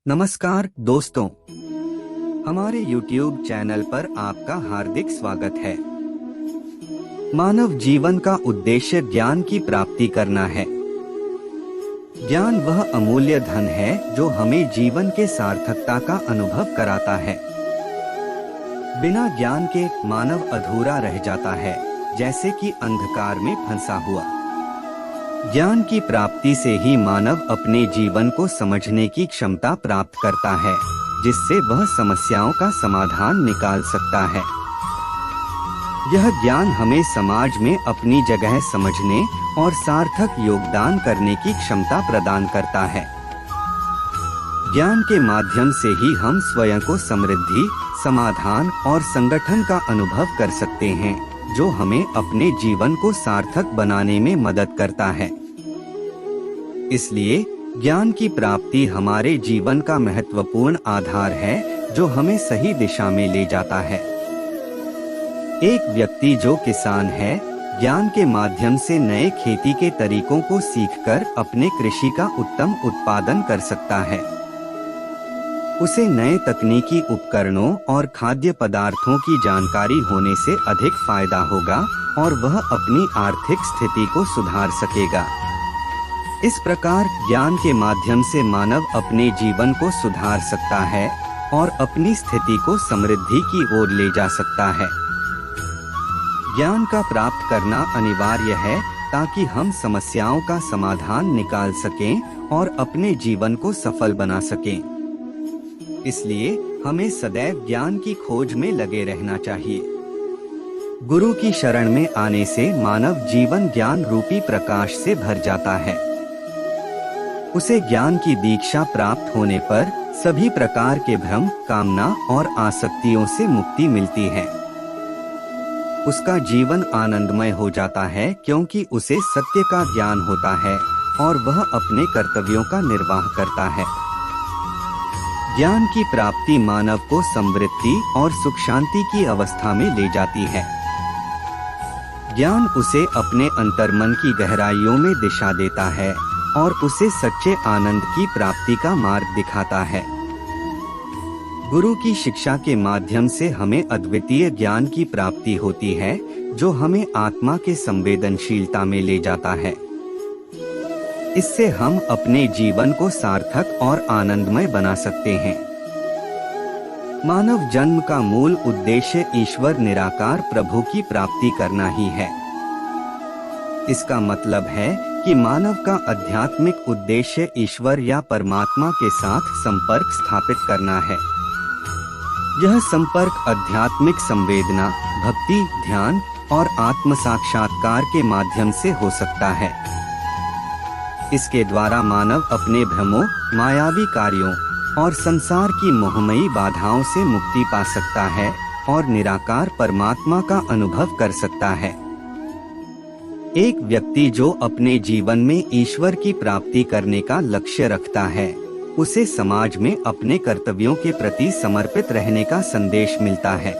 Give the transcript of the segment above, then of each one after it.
नमस्कार दोस्तों, हमारे YouTube चैनल पर आपका हार्दिक स्वागत है। मानव जीवन का उद्देश्य ज्ञान की प्राप्ति करना है। ज्ञान वह अमूल्य धन है जो हमें जीवन के सार्थकता का अनुभव कराता है। बिना ज्ञान के मानव अधूरा रह जाता है, जैसे कि अंधकार में फंसा हुआ। ज्ञान की प्राप्ति से ही मानव अपने जीवन को समझने की क्षमता प्राप्त करता है, जिससे वह समस्याओं का समाधान निकाल सकता है। यह ज्ञान हमें समाज में अपनी जगह समझने और सार्थक योगदान करने की क्षमता प्रदान करता है। ज्ञान के माध्यम से ही हम स्वयं को समृद्धि, समाधान और संगठन का अनुभव कर सकते हैं, जो हमें अपने जीवन को सार्थक बनाने में मदद करता है। इसलिए ज्ञान की प्राप्ति हमारे जीवन का महत्वपूर्ण आधार है, जो हमें सही दिशा में ले जाता है। एक व्यक्ति जो किसान है, ज्ञान के माध्यम से नए खेती के तरीकों को सीखकर अपने कृषि का उत्तम उत्पादन कर सकता है। उसे नए तकनीकी उपकरणों और खाद्य पदार्थों की जानकारी होने से अधिक फायदा होगा और वह अपनी आर्थिक स्थिति को सुधार सकेगा। इस प्रकार ज्ञान के माध्यम से मानव अपने जीवन को सुधार सकता है और अपनी स्थिति को समृद्धि की ओर ले जा सकता है। ज्ञान का प्राप्त करना अनिवार्य है ताकि हम समस्याओं का समाधान निकाल सकें और अपने जीवन को सफल बना सकें। इसलिए हमें सदैव ज्ञान की खोज में लगे रहना चाहिए। गुरु की शरण में आने से मानव जीवन ज्ञान रूपी प्रकाश से भर जाता है। उसे ज्ञान की दीक्षा प्राप्त होने पर सभी प्रकार के भ्रम, कामना और आसक्तियों से मुक्ति मिलती है। उसका जीवन आनंदमय हो जाता है, क्योंकि उसे सत्य का ज्ञान होता है और वह अपने कर्तव्यों का निर्वाह करता है। ज्ञान की प्राप्ति मानव को समृद्धि और सुख शांति की अवस्था में ले जाती है। ज्ञान उसे अपने अंतर्मन की गहराइयों में दिशा देता है और उसे सच्चे आनंद की प्राप्ति का मार्ग दिखाता है। गुरु की शिक्षा के माध्यम से हमें अद्वितीय ज्ञान की प्राप्ति होती है, जो हमें आत्मा के संवेदनशीलता में ले जाता है। इससे हम अपने जीवन को सार्थक और आनंदमय बना सकते हैं। मानव जन्म का मूल उद्देश्य ईश्वर निराकार प्रभु की प्राप्ति करना ही है। इसका मतलब है कि मानव का आध्यात्मिक उद्देश्य ईश्वर या परमात्मा के साथ संपर्क स्थापित करना है। यह संपर्क आध्यात्मिक संवेदना, भक्ति, ध्यान और आत्म साक्षात्कार के माध्यम से हो सकता है। इसके द्वारा मानव अपने भ्रमों, मायावी कार्यों और संसार की मोहमयी बाधाओं से मुक्ति पा सकता है और निराकार परमात्मा का अनुभव कर सकता है। एक व्यक्ति जो अपने जीवन में ईश्वर की प्राप्ति करने का लक्ष्य रखता है, उसे समाज में अपने कर्तव्यों के प्रति समर्पित रहने का संदेश मिलता है।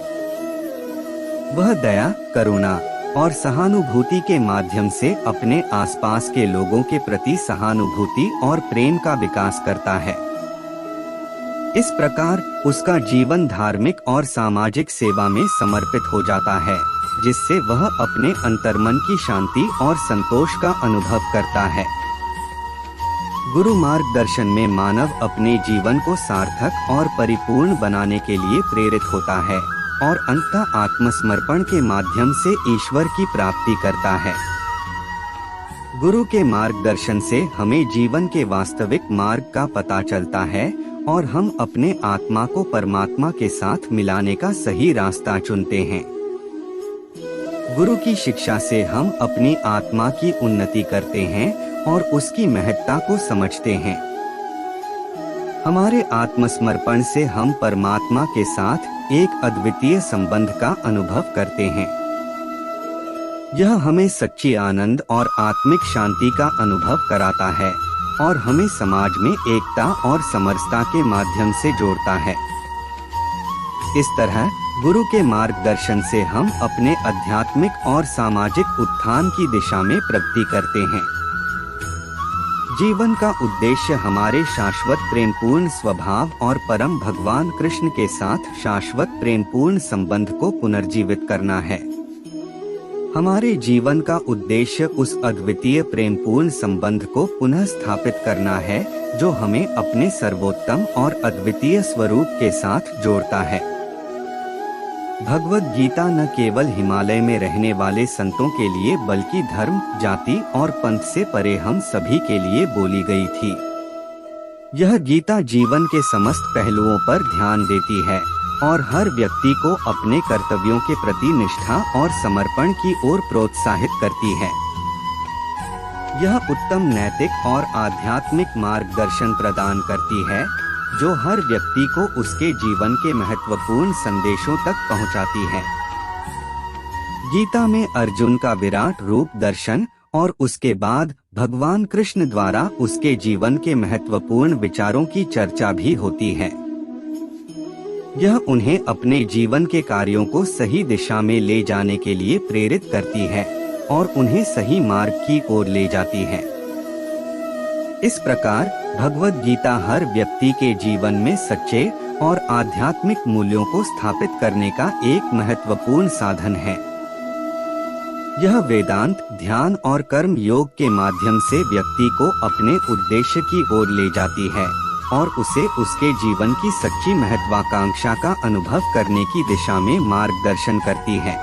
वह दया, करुणा और सहानुभूति के माध्यम से अपने आसपास के लोगों के प्रति सहानुभूति और प्रेम का विकास करता है। इस प्रकार उसका जीवन धार्मिक और सामाजिक सेवा में समर्पित हो जाता है, जिससे वह अपने अंतर्मन की शांति और संतोष का अनुभव करता है। गुरु मार्गदर्शन में मानव अपने जीवन को सार्थक और परिपूर्ण बनाने के लिए प्रेरित होता है और अंततः आत्मसमर्पण के माध्यम से ईश्वर की प्राप्ति करता है। गुरु के मार्गदर्शन से हमें जीवन के वास्तविक मार्ग का पता चलता है और हम अपने आत्मा को परमात्मा के साथ मिलाने का सही रास्ता चुनते हैं। गुरु की शिक्षा से हम अपनी आत्मा की उन्नति करते हैं और उसकी महत्ता को समझते हैं। हमारे आत्मसमर्पण से हम परमात्मा के साथ एक अद्वितीय संबंध का अनुभव करते हैं। यह हमें सच्ची आनंद और आत्मिक शांति का अनुभव कराता है और हमें समाज में एकता और समरसता के माध्यम से जोड़ता है। इस तरह गुरु के मार्गदर्शन से हम अपने आध्यात्मिक और सामाजिक उत्थान की दिशा में प्रगति करते हैं। जीवन का उद्देश्य हमारे शाश्वत प्रेमपूर्ण स्वभाव और परम भगवान कृष्ण के साथ शाश्वत प्रेमपूर्ण संबंध को पुनर्जीवित करना है। हमारे जीवन का उद्देश्य उस अद्वितीय प्रेमपूर्ण संबंध को पुनः स्थापित करना है जो हमें अपने सर्वोत्तम और अद्वितीय स्वरूप के साथ जोड़ता है। भगवद गीता न केवल हिमालय में रहने वाले संतों के लिए बल्कि धर्म, जाति और पंथ से परे हम सभी के लिए बोली गई थी। यह गीता जीवन के समस्त पहलुओं पर ध्यान देती है और हर व्यक्ति को अपने कर्तव्यों के प्रति निष्ठा और समर्पण की ओर प्रोत्साहित करती है। यह उत्तम नैतिक और आध्यात्मिक मार्गदर्शन प्रदान करती है जो हर व्यक्ति को उसके जीवन के महत्वपूर्ण संदेशों तक पहुंचाती है। गीता में अर्जुन का विराट रूप दर्शन और उसके बाद भगवान कृष्ण द्वारा उसके जीवन के महत्वपूर्ण विचारों की चर्चा भी होती है। यह उन्हें अपने जीवन के कार्यों को सही दिशा में ले जाने के लिए प्रेरित करती है और उन्हें सही मार्ग की ओर ले जाती है। इस प्रकार भगवद गीता हर व्यक्ति के जीवन में सच्चे और आध्यात्मिक मूल्यों को स्थापित करने का एक महत्वपूर्ण साधन है। यह वेदांत, ध्यान और कर्म योग के माध्यम से व्यक्ति को अपने उद्देश्य की ओर ले जाती है और उसे उसके जीवन की सच्ची महत्वाकांक्षा का अनुभव करने की दिशा में मार्गदर्शन करती है।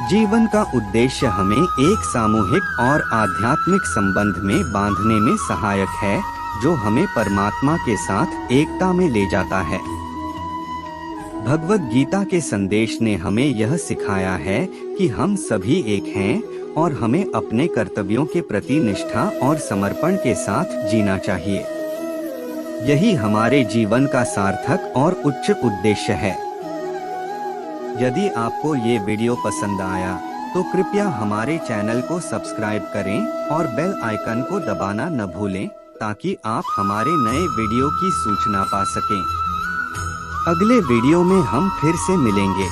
जीवन का उद्देश्य हमें एक सामूहिक और आध्यात्मिक संबंध में बांधने में सहायक है जो हमें परमात्मा के साथ एकता में ले जाता है। भगवद गीता के संदेश ने हमें यह सिखाया है कि हम सभी एक हैं और हमें अपने कर्तव्यों के प्रति निष्ठा और समर्पण के साथ जीना चाहिए। यही हमारे जीवन का सार्थक और उच्च उद्देश्य है। यदि आपको ये वीडियो पसंद आया तो कृपया हमारे चैनल को सब्सक्राइब करें और बेल आइकन को दबाना न भूलें ताकि आप हमारे नए वीडियो की सूचना पा सकें। अगले वीडियो में हम फिर से मिलेंगे।